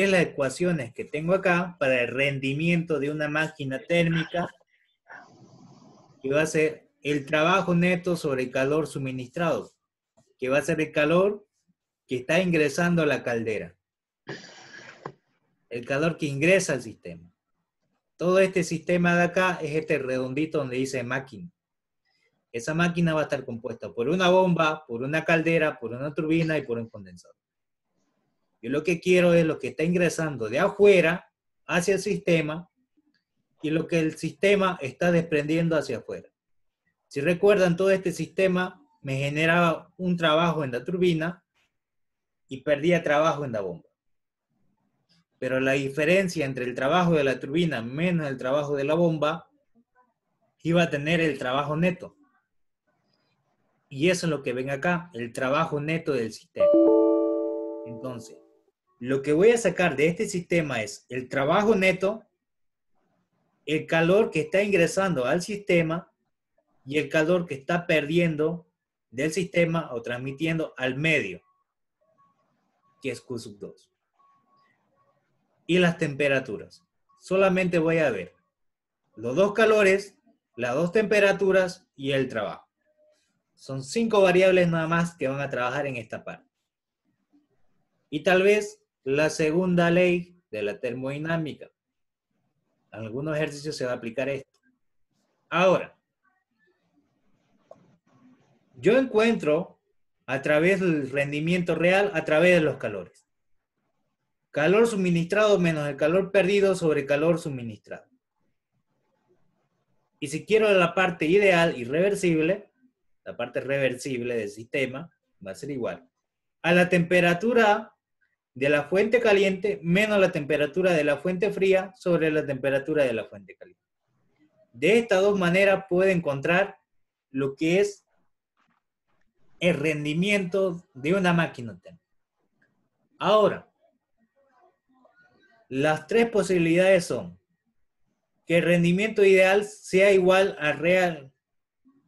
es las ecuaciones que tengo acá para el rendimiento de una máquina térmica, que va a ser el trabajo neto sobre el calor suministrado, que va a ser el calor que está ingresando a la caldera, el calor que ingresa al sistema. Todo este sistema de acá es este redondito donde dice máquina. Esa máquina va a estar compuesta por una bomba, por una caldera, por una turbina y por un condensador. Yo lo que quiero es lo que está ingresando de afuera hacia el sistema y lo que el sistema está desprendiendo hacia afuera. Si recuerdan, todo este sistema me generaba un trabajo en la turbina y perdía trabajo en la bomba. Pero la diferencia entre el trabajo de la turbina menos el trabajo de la bomba iba a tener el trabajo neto. Y eso es lo que ven acá, el trabajo neto del sistema. Entonces, lo que voy a sacar de este sistema es el trabajo neto, el calor que está ingresando al sistema y el calor que está perdiendo del sistema o transmitiendo al medio, que es Q sub 2. Y las temperaturas. Solamente voy a ver los dos calores, las dos temperaturas y el trabajo. Son 5 variables nada más que van a trabajar en esta parte. Y tal vez la segunda ley de la termodinámica. En algunos ejercicios se va a aplicar esto. Ahora, yo encuentro a través del rendimiento real, a través de los calores. Calor suministrado menos el calor perdido sobre calor suministrado. Y si quiero la parte ideal y reversible, la parte reversible del sistema va a ser igual a la temperatura de la fuente caliente menos la temperatura de la fuente fría sobre la temperatura de la fuente caliente. De estas dos maneras puedo encontrar lo que es el rendimiento de una máquina térmica. Ahora, las tres posibilidades son que el rendimiento ideal sea igual al real,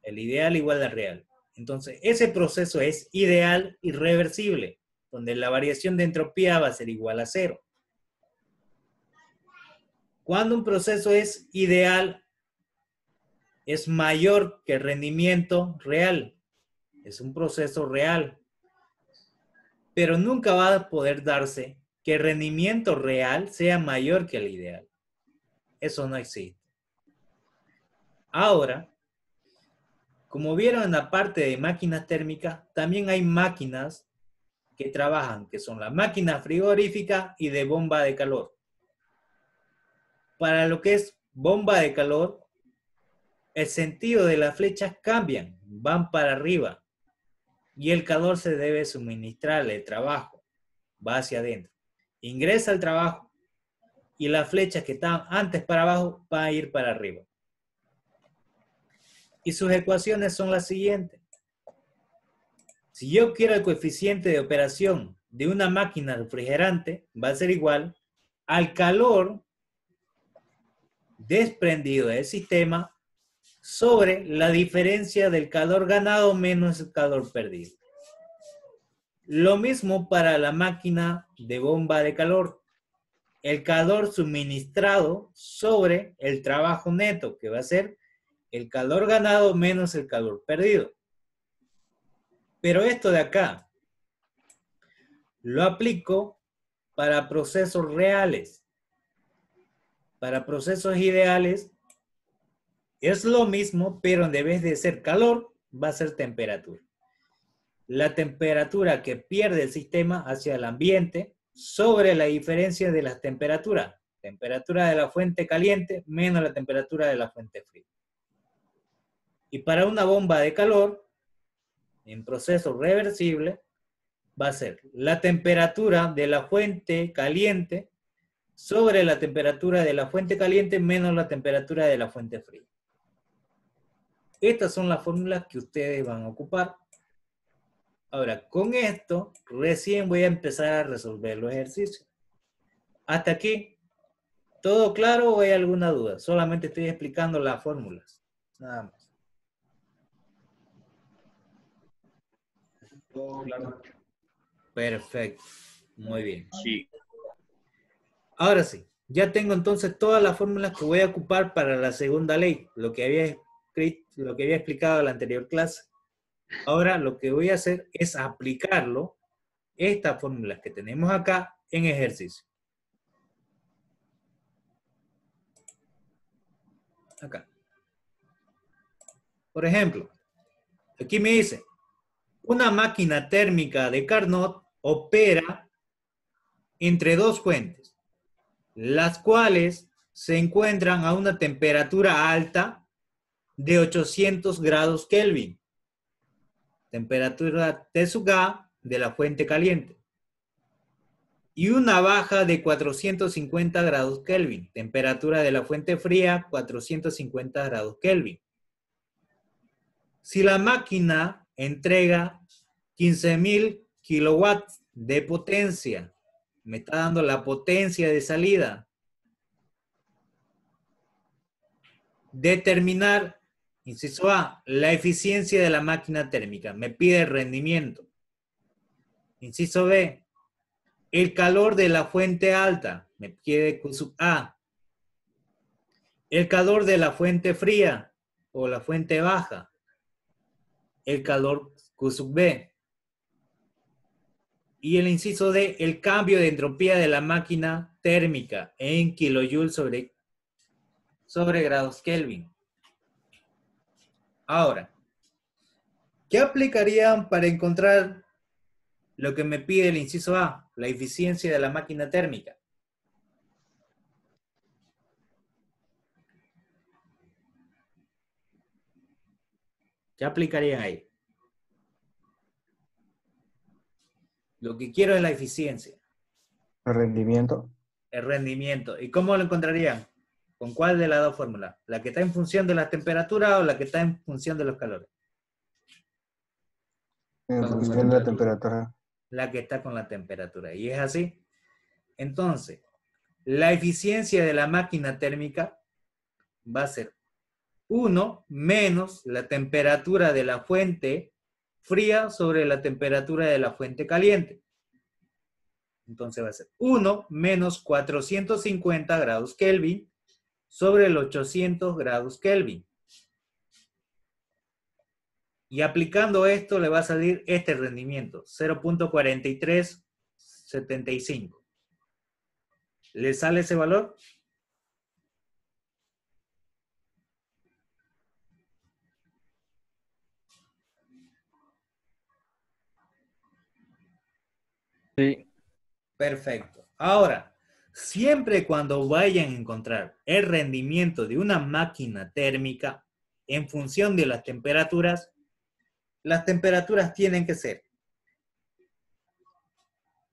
el ideal igual al real. Entonces, ese proceso es ideal y reversible, donde la variación de entropía va a ser igual a 0. Cuando un proceso es ideal, es mayor que el rendimiento real. Es un proceso real. Pero nunca va a poder darse que el rendimiento real sea mayor que el ideal. Eso no existe. Ahora, como vieron en la parte de máquinas térmicas, también hay máquinas que trabajan, que son las máquinas frigoríficas y de bomba de calor. Para lo que es bomba de calor, el sentido de las flechas cambian, van para arriba y el calor se debe suministrar, el trabajo va hacia adentro. Ingresa el trabajo y las flechas que estaban antes para abajo van a ir para arriba. Y sus ecuaciones son las siguientes. Si yo quiero el coeficiente de operación de una máquina refrigerante, va a ser igual al calor desprendido del sistema sobre la diferencia del calor ganado menos el calor perdido. Lo mismo para la máquina de bomba de calor. El calor suministrado sobre el trabajo neto, que va a ser el calor ganado menos el calor perdido. Pero esto de acá lo aplico para procesos reales. Para procesos ideales es lo mismo, pero en vez de ser calor, va a ser temperatura. La temperatura que pierde el sistema hacia el ambiente sobre la diferencia de las temperaturas. Temperatura de la fuente caliente menos la temperatura de la fuente fría. Y para una bomba de calor, en proceso reversible, va a ser la temperatura de la fuente caliente sobre la temperatura de la fuente caliente menos la temperatura de la fuente fría. Estas son las fórmulas que ustedes van a ocupar. Ahora, con esto, recién voy a empezar a resolver los ejercicios. Hasta aquí, ¿todo claro o hay alguna duda? Solamente estoy explicando las fórmulas. Nada más. Todo claro. Perfecto. Muy bien. Sí. Ahora sí, ya tengo entonces todas las fórmulas que voy a ocupar para la segunda ley, lo que había explicado en la anterior clase. Ahora lo que voy a hacer es aplicarlo, estas fórmulas que tenemos acá, en ejercicio. Acá. Por ejemplo, aquí me dice, una máquina térmica de Carnot opera entre dos fuentes, las cuales se encuentran a una temperatura alta de 800 grados Kelvin. Temperatura T sub A de la fuente caliente. Y una baja de 450 grados Kelvin. Temperatura de la fuente fría, 450 grados Kelvin. Si la máquina entrega 15.000 kilowatts de potencia, me está dando la potencia de salida. Determinar, inciso A, la eficiencia de la máquina térmica. Me pide el rendimiento. Inciso B, el calor de la fuente alta. Me pide Q sub A. El calor de la fuente fría o la fuente baja. El calor Q sub B. Y el inciso D, el cambio de entropía de la máquina térmica en kilojoules sobre grados Kelvin. Ahora, ¿qué aplicarían para encontrar lo que me pide el inciso A? La eficiencia de la máquina térmica. ¿Qué aplicarían ahí? Lo que quiero es la eficiencia. El rendimiento. El rendimiento. ¿Y cómo lo encontrarían? ¿Con cuál de las dos fórmulas? ¿La que está en función de la temperatura o la que está en función de los calores? En función de la temperatura. La que está con la temperatura. Y es así. Entonces, la eficiencia de la máquina térmica va a ser 1 menos la temperatura de la fuente fría sobre la temperatura de la fuente caliente. Entonces va a ser 1 menos 450 grados Kelvin sobre los 800 grados Kelvin. Y aplicando esto le va a salir este rendimiento, 0.4375. ¿Le sale ese valor? Sí. Perfecto. Ahora, siempre cuando vayan a encontrar el rendimiento de una máquina térmica en función de las temperaturas tienen que ser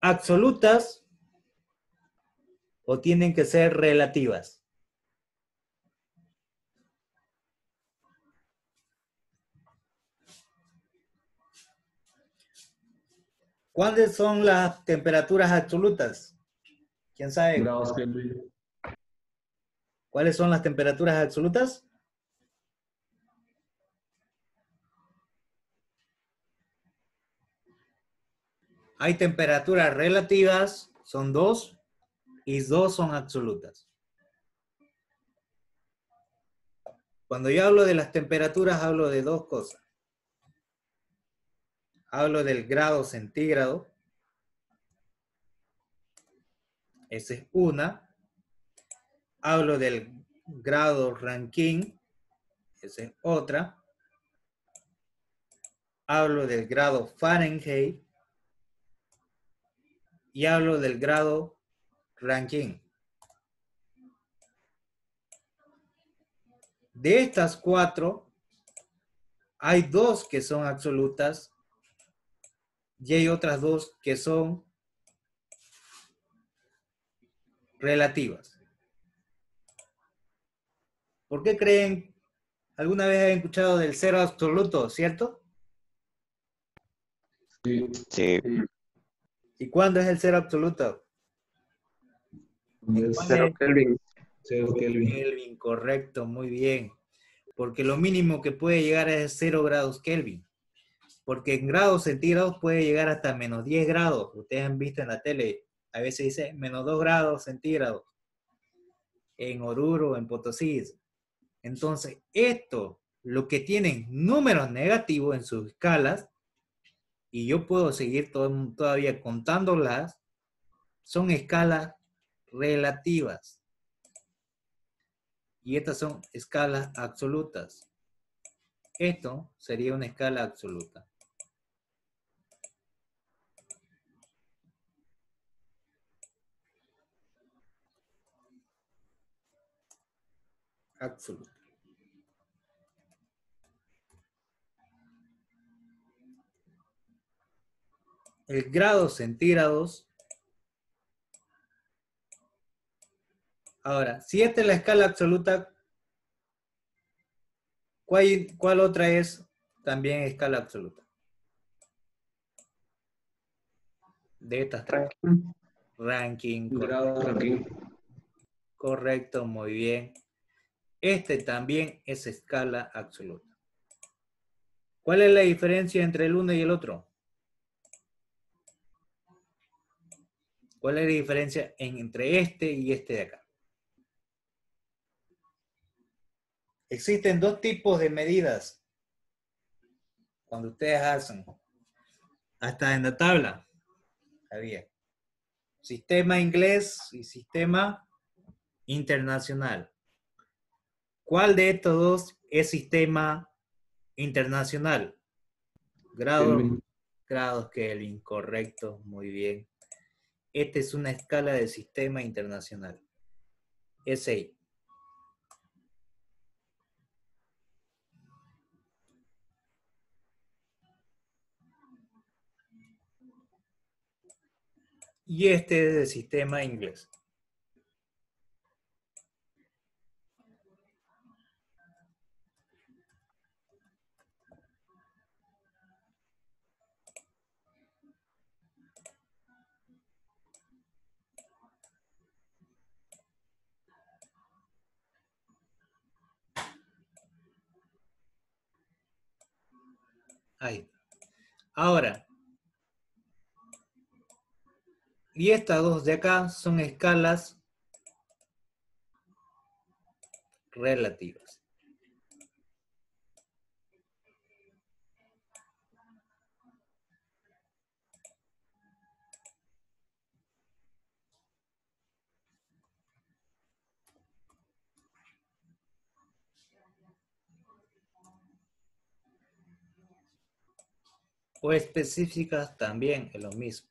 absolutas o tienen que ser relativas. ¿Cuáles son las temperaturas absolutas? ¿Quién sabe? Grados Kelvin. ¿Cuáles son las temperaturas absolutas? Hay temperaturas relativas, son 2, y 2 son absolutas. Cuando yo hablo de las temperaturas, hablo de dos cosas. Hablo del grado centígrado. Esa es una. Hablo del grado Rankine. Esa es otra. Hablo del grado Fahrenheit. Y hablo del grado Rankine. De estas 4, hay 2 que son absolutas y hay otras 2 que son relativas. ¿Por qué creen? ¿Alguna vez han escuchado del cero absoluto, cierto? Sí. Sí. ¿Y cuándo es el cero absoluto? Cero Kelvin. Cero Kelvin. Kelvin, correcto, muy bien. Porque lo mínimo que puede llegar es 0 grados Kelvin. Porque en grados centígrados puede llegar hasta menos 10 grados. Ustedes han visto en la tele, A veces dice menos 2 grados centígrados en Oruro, en Potosí. Entonces, esto, lo que tienen números negativos en sus escalas, y yo puedo seguir todavía contándolas, son escalas relativas. Y estas son escalas absolutas. Esto sería una escala absoluta. Absoluta. El grado centígrados. Ahora, si esta es la escala absoluta, ¿cuál otra es también escala absoluta? De estas tres. Ranking. Grado ranking. Correcto, muy bien. Este también es escala absoluta. ¿Cuál es la diferencia entre el uno y el otro? ¿Cuál es la diferencia entre este y este de acá? Existen dos tipos de medidas cuando ustedes hacen. Hasta en la tabla había sistema inglés y sistema internacional. ¿Cuál de estos dos es sistema internacional? Grados Kelvin, correcto, muy bien. Esta es una escala de sistema internacional. SI. Y este es de sistema inglés. Ahí. Ahora, y estas dos de acá son escalas relativas. O específicas también es lo mismo.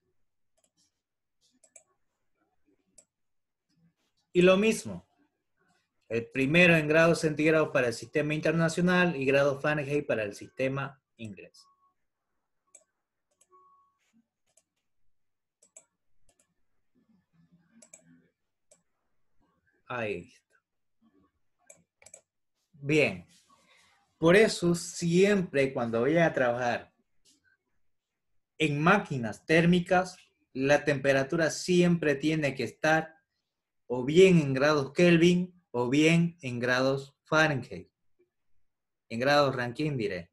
Y lo mismo. El primero en grados centígrados para el sistema internacional y grados Fahrenheit para el sistema inglés. Ahí está. Bien. Por eso siempre cuando voy a trabajar en máquinas térmicas, la temperatura siempre tiene que estar o bien en grados Kelvin o bien en grados Fahrenheit. En grados Rankine diré.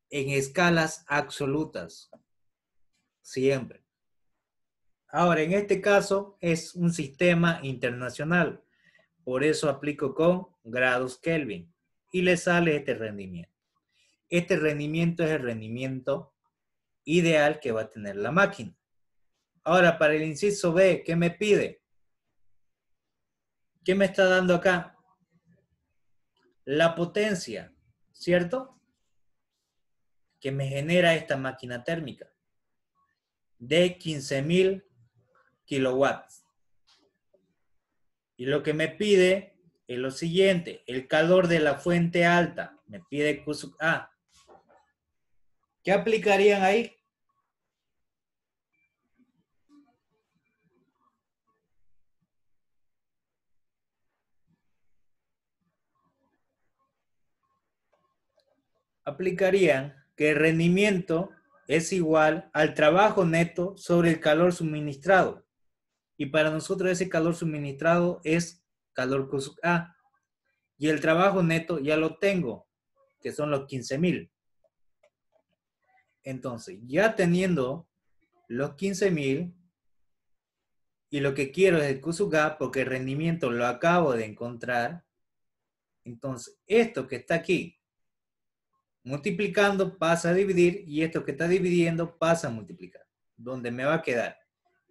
En escalas absolutas. Siempre. Ahora, en este caso es un sistema internacional. Por eso aplico con grados Kelvin. Y le sale este rendimiento. Este rendimiento es el rendimiento ideal que va a tener la máquina. Ahora, para el inciso B, ¿qué me pide? ¿Qué me está dando acá? La potencia, ¿cierto? Que me genera esta máquina térmica de 15.000 kilowatts. Y lo que me pide es lo siguiente, el calor de la fuente alta. Me pide Q sub A. ¿Qué aplicarían ahí? Aplicarían que el rendimiento es igual al trabajo neto sobre el calor suministrado. Y para nosotros ese calor suministrado es calor Q sub A. Y el trabajo neto ya lo tengo, que son los 15.000. Entonces, ya teniendo los 15.000, Y lo que quiero es el Q sub A porque el rendimiento lo acabo de encontrar. Entonces, esto que está aquí, multiplicando pasa a dividir y esto que está dividiendo pasa a multiplicar. Donde me va a quedar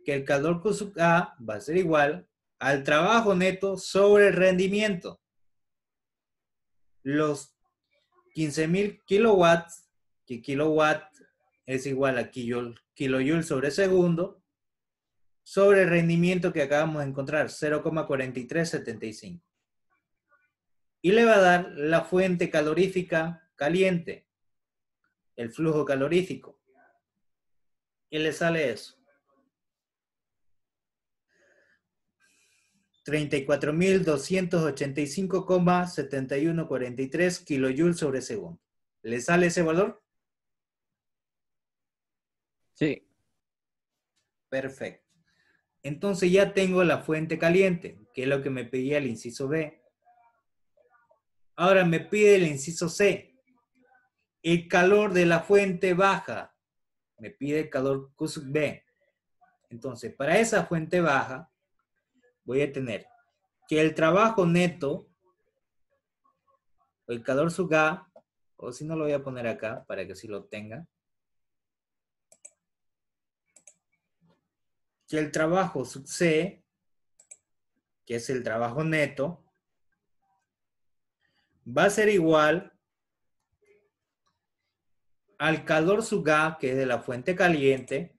que el calor Q sub A va a ser igual al trabajo neto sobre el rendimiento. Los 15.000 kilowatts, que kilowatt es igual a kilojoule sobre segundo, sobre el rendimiento que acabamos de encontrar, 0,4375. Y le va a dar la fuente calorífica caliente, el flujo calorífico. Y le sale eso. 34.285,7143 kilojoules sobre segundo. ¿Le sale ese valor? Sí. Perfecto. Entonces ya tengo la fuente caliente, que es lo que me pedía el inciso B. Ahora me pide el inciso C. El calor de la fuente baja. Me pide el calor Q sub B. Entonces, para esa fuente baja, voy a tener que el trabajo neto, el calor sub A, o si no lo voy a poner acá, para que así lo tenga, que el trabajo sub C, que es el trabajo neto, va a ser igual al calor sub A, que es de la fuente caliente,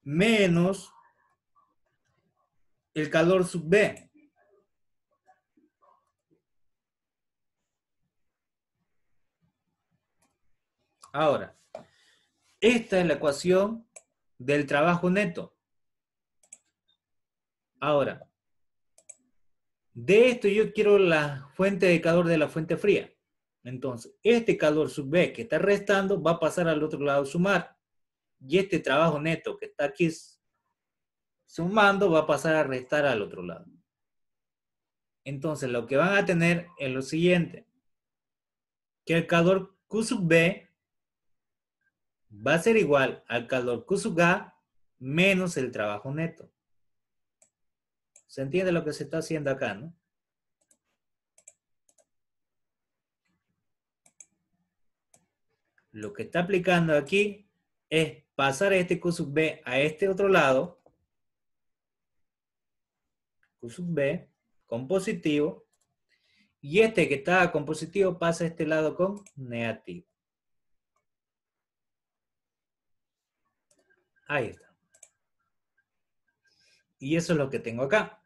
menos el calor sub B. Ahora, esta es la ecuación del trabajo neto. Ahora, de esto yo quiero la fuente de calor de la fuente fría. Entonces, este calor sub B que está restando va a pasar al otro lado sumar. Y este trabajo neto que está aquí sumando va a pasar a restar al otro lado. Entonces, lo que van a tener es lo siguiente. Que el calor Q sub B va a ser igual al calor Q sub A menos el trabajo neto. ¿Se entiende lo que se está haciendo acá, no? Lo que está aplicando aquí es pasar este Q sub B a este otro lado. Q sub B con positivo. Y este que está con positivo pasa a este lado con negativo. Ahí está. Y eso es lo que tengo acá.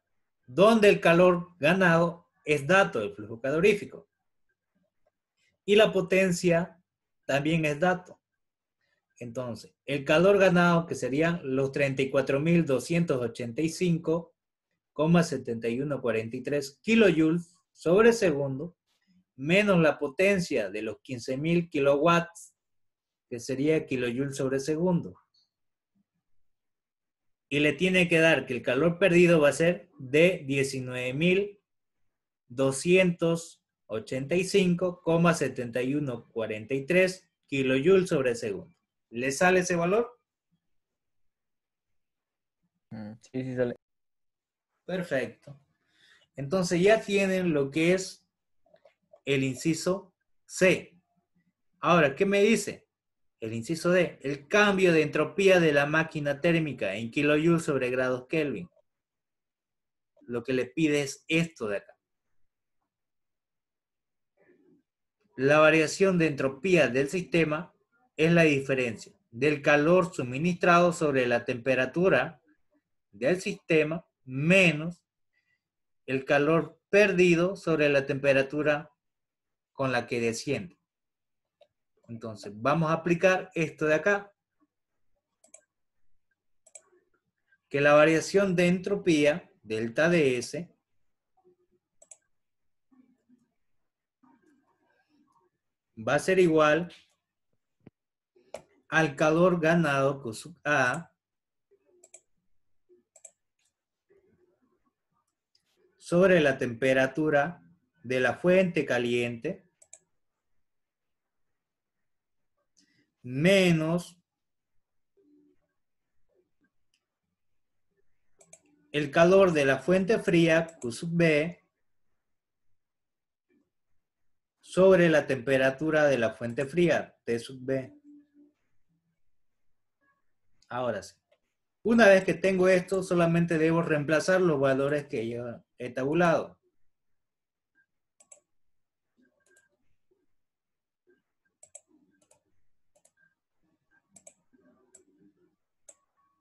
Donde el calor ganado es dato del flujo calorífico. Y la potencia también es dato. Entonces, el calor ganado, que serían los 34.285,7143 kilojoules sobre segundo, menos la potencia de los 15.000 kilowatts, que sería kilojoules sobre segundo. Y le tiene que dar que el calor perdido va a ser de 19.285,7143 kilojoules sobre segundo. ¿Le sale ese valor? Sí, sí sale. Perfecto. Entonces ya tienen lo que es el inciso C. Ahora, ¿qué me dice? El inciso D, el cambio de entropía de la máquina térmica en kilojoules sobre grados Kelvin. Lo que le pide es esto de acá. La variación de entropía del sistema es la diferencia del calor suministrado sobre la temperatura del sistema menos el calor perdido sobre la temperatura con la que desciende. Entonces, vamos a aplicar esto de acá. Que la variación de entropía, delta DS, va a ser igual al calor ganado Q sub A sobre la temperatura de la fuente caliente menos el calor de la fuente fría, Q sub B, sobre la temperatura de la fuente fría, T sub B. Ahora sí. Una vez que tengo esto, solamente debo reemplazar los valores que yo he tabulado.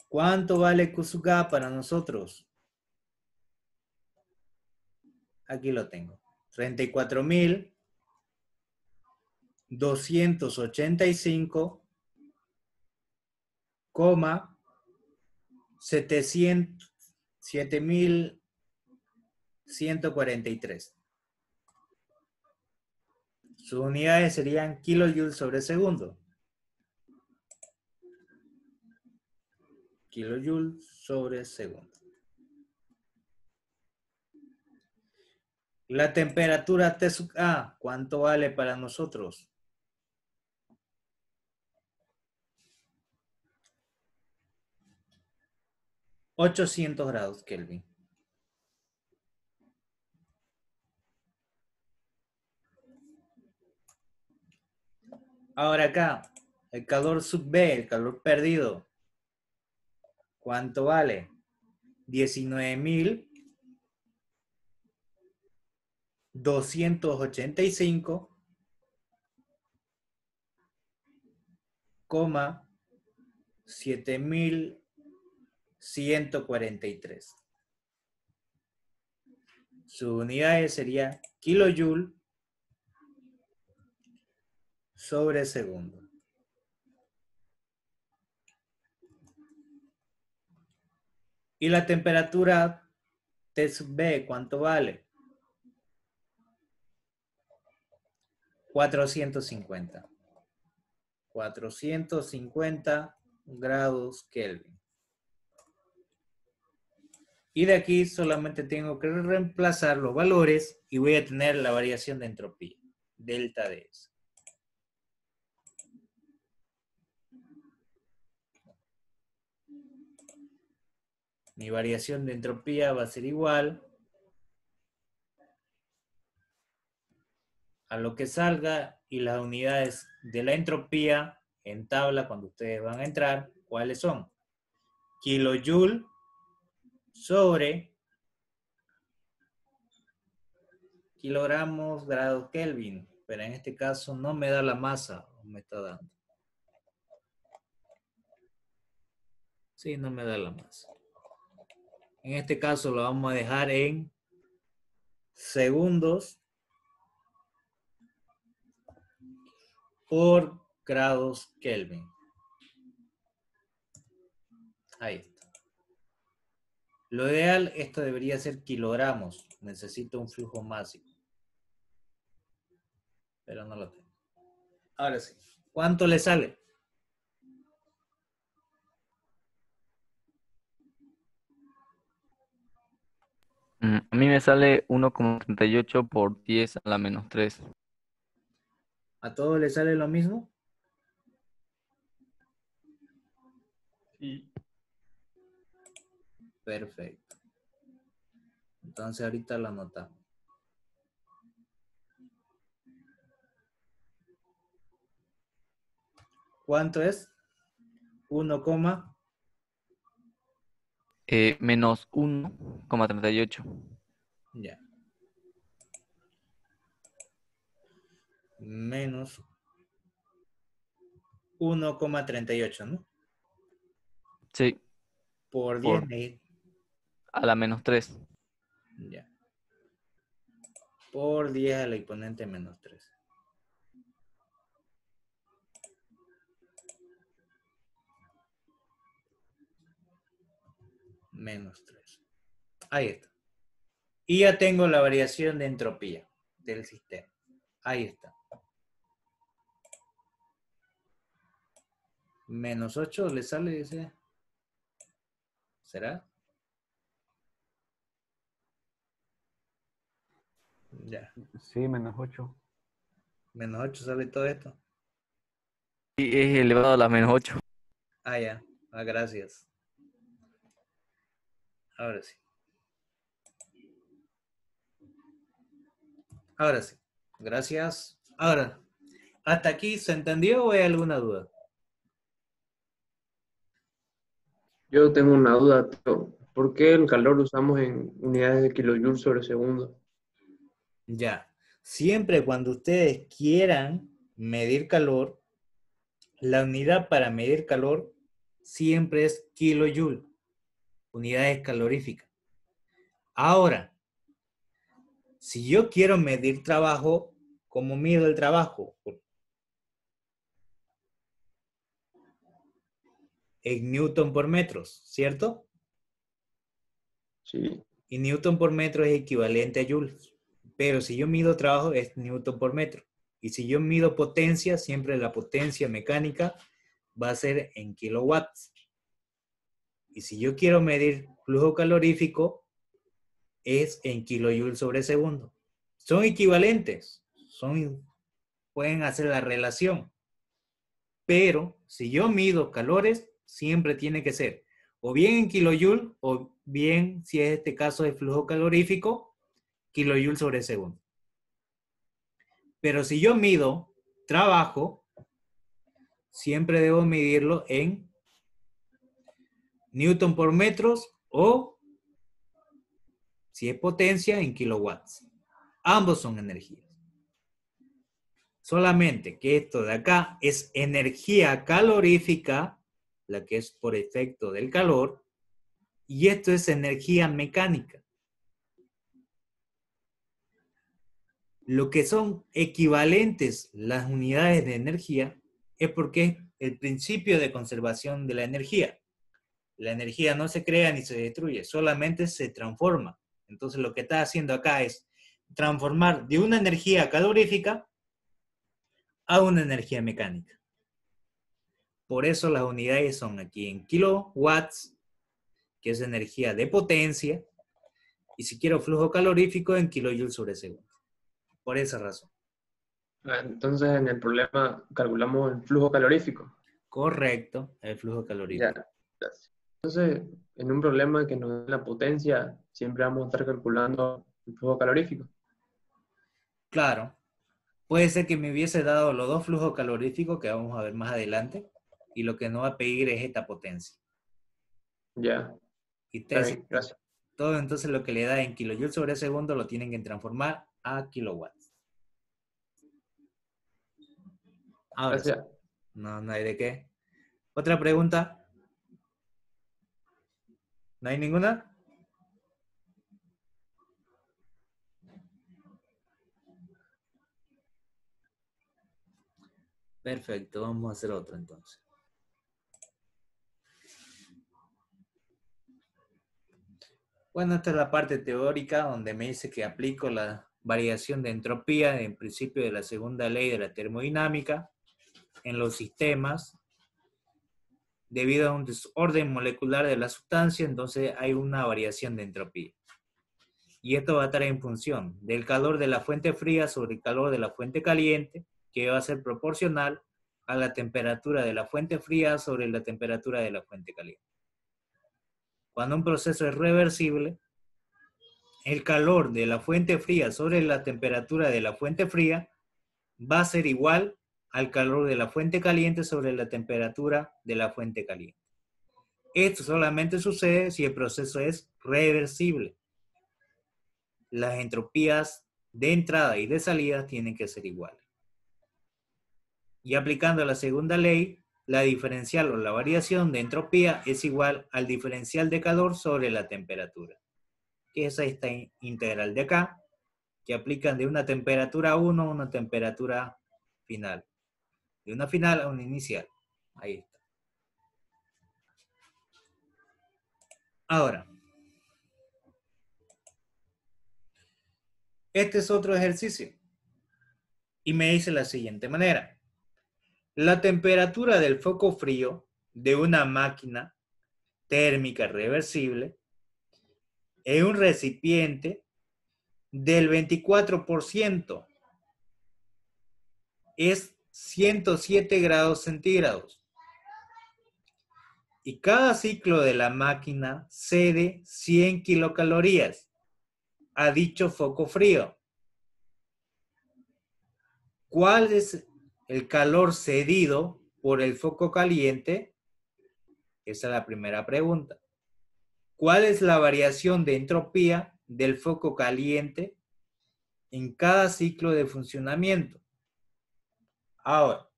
¿Cuánto vale Q sub K para nosotros? Aquí lo tengo. 34.285, 7.143. Sus unidades serían kilojoules sobre segundo. Kilojoules sobre segundo. La temperatura T sub A, ¿cuánto vale para nosotros? °800 Kelvin. Ahora acá, el calor sub B, el calor perdido, ¿cuánto vale? 19.285, 7.143. Sus unidades serían kilojoule sobre segundo. Y la temperatura T sub B, ¿cuánto vale? 450. 450 grados Kelvin. Y de aquí solamente tengo que reemplazar los valores y voy a tener la variación de entropía, delta de S. Mi variación de entropía va a ser igual a lo que salga y las unidades de la entropía en tabla cuando ustedes van a entrar, ¿cuáles son? Kilojoule sobre kilogramos grados Kelvin, pero en este caso no me da la masa, me está dando. Sí, no me da la masa. En este caso lo vamos a dejar en segundos por grados Kelvin. Ahí está. Lo ideal, esto debería ser kilogramos. Necesito un flujo máximo. Pero no lo tengo. Ahora sí. ¿Cuánto le sale? A mí me sale 1,38 por 10 a la menos 3. ¿A todos le sale lo mismo? Sí. Perfecto. Entonces ahorita lo anotamos. ¿Cuánto es? 1, Menos 1,38. ya. Menos 1,38, ¿no? Sí, Por 10 por a la menos 3. ya. Por 10 a la exponente menos 3. Menos 3. Ahí está. Y ya tengo la variación de entropía del sistema. Ahí está. Menos 8 le sale, dice. ¿Será? Ya. Sí, -8. Menos 8 sale todo esto. Y es elevado a la menos 8. Ah, ya. Ah, gracias. Ahora sí. Ahora sí. Gracias. Ahora, ¿hasta aquí se entendió o hay alguna duda? Yo tengo una duda, tío. ¿Por qué el calor lo usamos en unidades de kilojoules sobre segundo? Ya. Siempre cuando ustedes quieran medir calor, la unidad para medir calor siempre es kilojoule, unidades caloríficas. Ahora, si yo quiero medir trabajo, ¿cómo mido el trabajo? En newton por metros, ¿cierto? Sí. Y newton por metro es equivalente a joules. Pero si yo mido trabajo es newton por metro. Y si yo mido potencia, siempre la potencia mecánica va a ser en kilowatts. Y si yo quiero medir flujo calorífico, es en kilojoules sobre segundo. Son equivalentes, pueden hacer la relación. Pero si yo mido calores, siempre tiene que ser o bien en kilojoules o bien, si es este caso de flujo calorífico, kilojoules sobre segundo. Pero si yo mido trabajo, siempre debo medirlo en newton por metros o, si es potencia, en kilowatts. Ambos son energías. Solamente que esto de acá es energía calorífica, la que es por efecto del calor, y esto es energía mecánica. Lo que son equivalentes las unidades de energía es porque es el principio de conservación de la energía. La energía no se crea ni se destruye, solamente se transforma. Entonces lo que está haciendo acá es transformar de una energía calorífica a una energía mecánica. Por eso las unidades son aquí en kilowatts, que es energía de potencia, y si quiero flujo calorífico en kilojoules sobre segundo. Por esa razón. Entonces, en el problema calculamos el flujo calorífico. Correcto, el flujo calorífico. Ya, gracias. Entonces, en un problema que nos dé la potencia, siempre vamos a estar calculando el flujo calorífico. Claro. Puede ser que me hubiese dado los dos flujos caloríficos que vamos a ver más adelante, y lo que no va a pedir es esta potencia. Ya, Y está bien, gracias. todo entonces lo que le da en kilojoules sobre segundo lo tienen que transformar a kilowatts. Ahora sí. Gracias. No hay de qué. ¿Otra pregunta? ¿No hay ninguna? Perfecto, vamos a hacer otra entonces. Bueno, esta es la parte teórica donde me dice que aplico la variación de entropía en principio de la segunda ley de la termodinámica en los sistemas. Debido a un desorden molecular de la sustancia, entonces hay una variación de entropía. Y esto va a estar en función del calor de la fuente fría sobre el calor de la fuente caliente, que va a ser proporcional a la temperatura de la fuente fría sobre la temperatura de la fuente caliente. Cuando un proceso es reversible, el calor de la fuente fría sobre la temperatura de la fuente fría va a ser igual al calor de la fuente caliente sobre la temperatura de la fuente caliente. Esto solamente sucede si el proceso es reversible. Las entropías de entrada y de salida tienen que ser iguales. Y aplicando la segunda ley, la diferencial o la variación de entropía es igual al diferencial de calor sobre la temperatura, que es esta integral de acá, que aplican de una temperatura 1 a una temperatura final. De una final a una inicial. Ahí está. Ahora, este es otro ejercicio. Y me dice la siguiente manera. La temperatura del foco frío de una máquina térmica reversible en un recipiente del 24% es 107 grados centígrados. Y cada ciclo de la máquina cede 100 kilocalorías a dicho foco frío. ¿Cuál es el calor cedido por el foco caliente? Esa es la primera pregunta. ¿Cuál es la variación de entropía del foco caliente en cada ciclo de funcionamiento? Ahora,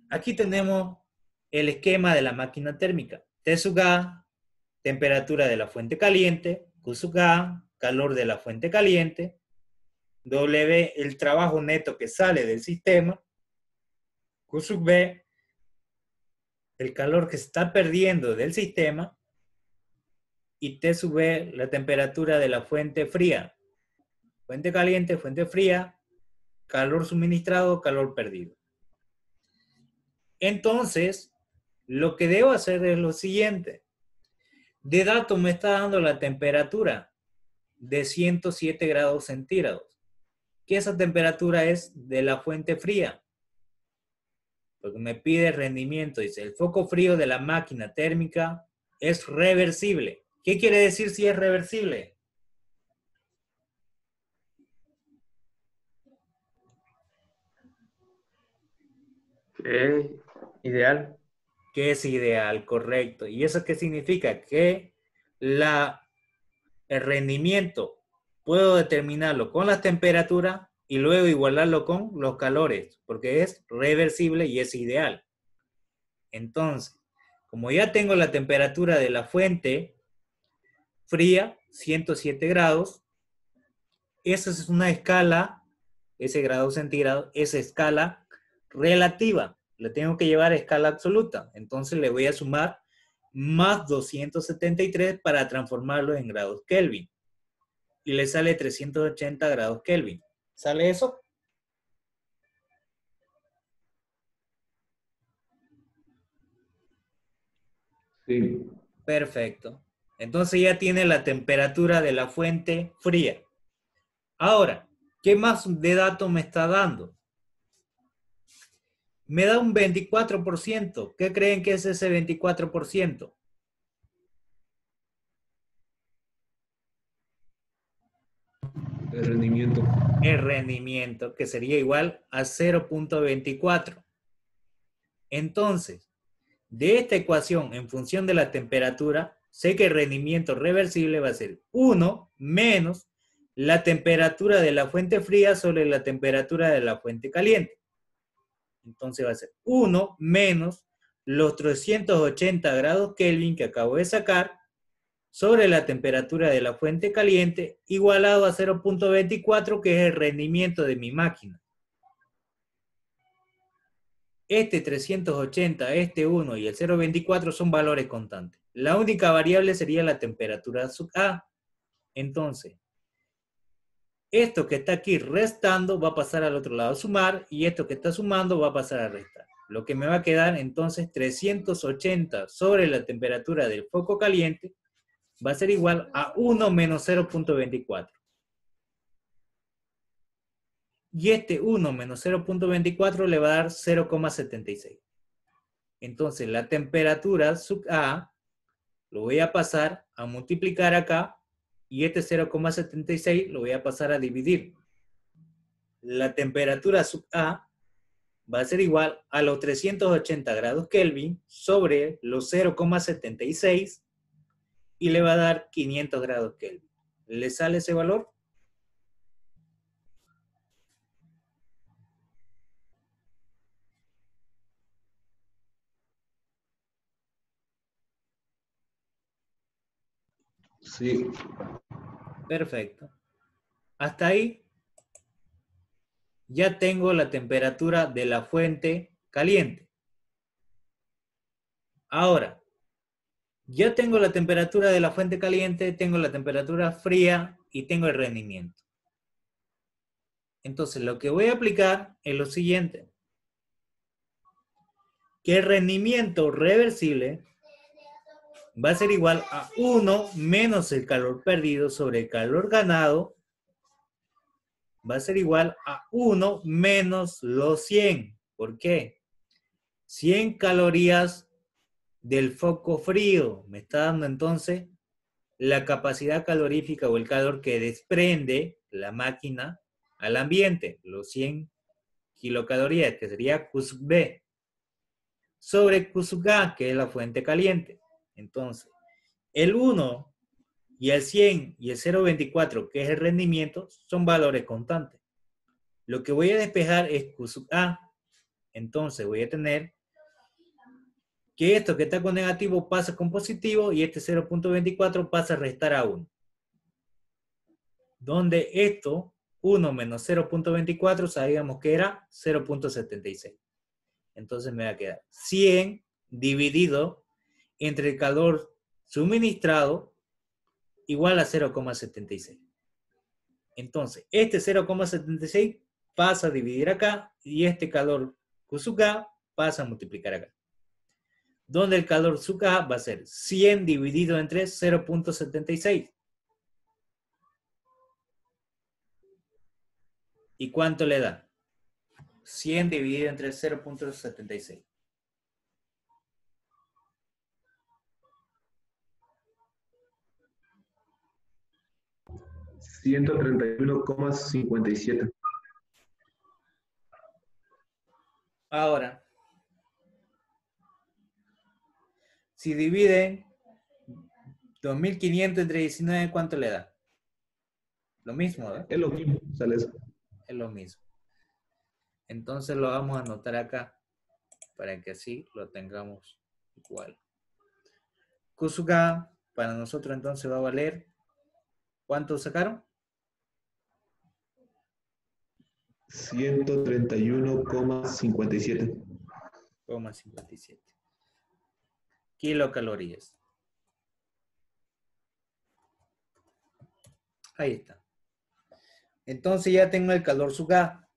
aquí tenemos el esquema de la máquina térmica. T sub A, temperatura de la fuente caliente, Q sub A, calor de la fuente caliente, W, el trabajo neto que sale del sistema, Q sub B, el calor que se está perdiendo del sistema, y T sub B, la temperatura de la fuente fría. Fuente caliente, fuente fría, calor suministrado, calor perdido. Entonces, lo que debo hacer es lo siguiente. De dato me está dando la temperatura de 107 grados centígrados. Que esa temperatura es de la fuente fría. Porque me pide rendimiento. Dice, el foco frío de la máquina térmica es reversible. ¿Qué quiere decir si es reversible? Ideal. Que es ideal, correcto. ¿Y eso qué significa? Que el rendimiento puedo determinarlo con las temperaturas y luego igualarlo con los calores, porque es reversible y es ideal. Entonces, como ya tengo la temperatura de la fuente fría, 107 grados, esa es una escala, ese grado centígrado, esa escala relativa. Le tengo que llevar a escala absoluta. Entonces le voy a sumar más 273 para transformarlo en grados Kelvin. Y le sale 380 grados Kelvin. ¿Sale eso? Sí. Perfecto. Entonces ya tiene la temperatura de la fuente fría. Ahora, ¿qué más de datos me está dando? Me da un 24%. ¿Qué creen que es ese 24%? El rendimiento. El rendimiento, que sería igual a 0.24. Entonces, de esta ecuación, en función de la temperatura, sé que el rendimiento reversible va a ser 1 menos la temperatura de la fuente fría sobre la temperatura de la fuente caliente. Entonces va a ser 1 menos los 380 grados Kelvin que acabo de sacar sobre la temperatura de la fuente caliente igualado a 0.24, que es el rendimiento de mi máquina. Este 380, este 1 y el 0.24 son valores constantes. La única variable sería la temperatura sub A. Entonces, esto que está aquí restando va a pasar al otro lado a sumar, y esto que está sumando va a pasar a restar. Lo que me va a quedar entonces 380 sobre la temperatura del foco caliente va a ser igual a 1 menos 0.24. Y este 1 menos 0.24 le va a dar 0,76. Entonces la temperatura sub A lo voy a pasar a multiplicar acá, y este 0,76 lo voy a pasar a dividir. La temperatura sub A va a ser igual a los 380 grados Kelvin sobre los 0,76 y le va a dar 500 grados Kelvin. ¿Le sale ese valor? Sí. Perfecto. Hasta ahí ya tengo la temperatura de la fuente caliente. Ahora, ya tengo la temperatura de la fuente caliente, tengo la temperatura fría y tengo el rendimiento. Entonces, lo que voy a aplicar es lo siguiente. Que el rendimiento reversible va a ser igual a 1 menos el calor perdido sobre el calor ganado. Va a ser igual a 1 menos los 100. ¿Por qué? 100 calorías del foco frío. Me está dando entonces la capacidad calorífica o el calor que desprende la máquina al ambiente, los 100 kilocalorías, que sería Q sub B, sobre Q sub A, que es la fuente caliente. Entonces, el 1 y el 100 y el 0,24, que es el rendimiento, son valores constantes. Lo que voy a despejar es Q sub A. Entonces voy a tener que esto que está con negativo pasa con positivo y este 0,24 pasa a restar a 1. Donde esto, 1 menos 0,24, sabíamos que era 0,76. Entonces me va a quedar 100 dividido entre el calor suministrado igual a 0,76. Entonces, este 0,76 pasa a dividir acá y este calor Q sub K pasa a multiplicar acá. Donde el calor sub K va a ser 100 dividido entre 0,76. ¿Y cuánto le da? 100 dividido entre 0,76. $131,57. Ahora, si dividen 2.500 entre 19, ¿cuánto le da? Lo mismo, ¿verdad? Es lo mismo, sale eso. Es lo mismo. Entonces lo vamos a anotar acá para que así lo tengamos igual. Q sub K para nosotros entonces va a valer, ¿cuánto sacaron? 131,57. 57 kilocalorías. Ahí está. Entonces ya tengo el calor sub K.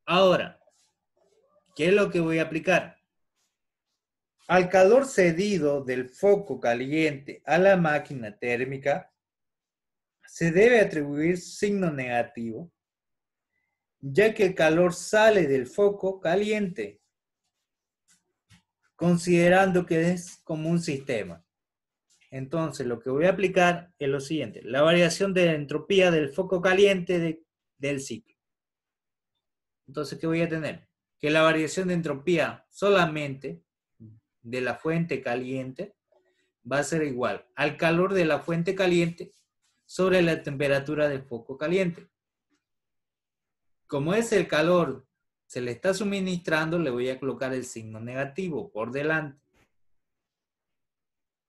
Ahora, ¿qué es lo que voy a aplicar? Al calor cedido del foco caliente a la máquina térmica, se debe atribuir signo negativo, ya que el calor sale del foco caliente, considerando que es como un sistema. Entonces, lo que voy a aplicar es lo siguiente: la variación de la entropía del foco caliente del ciclo. Entonces, ¿qué voy a tener? Que la variación de entropía solamente de la fuente caliente va a ser igual al calor de la fuente caliente sobre la temperatura del foco caliente. Como es el calor, se le está suministrando, le voy a colocar el signo negativo por delante.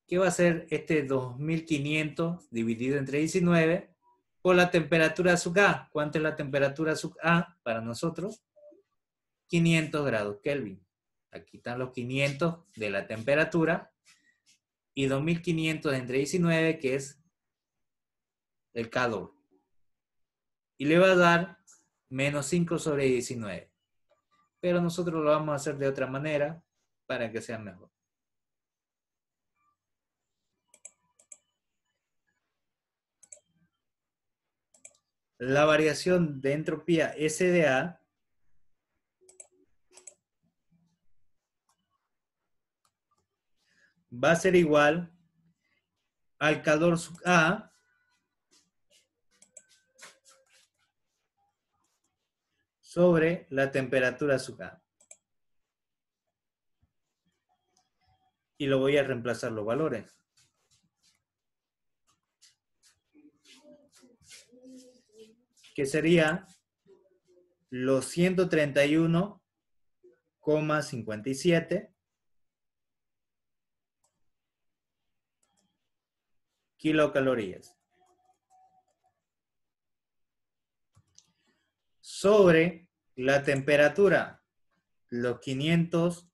¿Qué va a ser este 2.500 dividido entre 19 por la temperatura sub A? ¿Cuánto es la temperatura sub A para nosotros? 500 grados Kelvin. Aquí están los 500 de la temperatura y 2.500 entre 19, que es el calor. Y le va a dar menos 5 sobre 19. Pero nosotros lo vamos a hacer de otra manera para que sea mejor. La variación de entropía SDA va a ser igual al calor sub A sobre la temperatura sub A. Y lo voy a reemplazar los valores. Que sería los 131,57 kilocalorías sobre la temperatura, los 500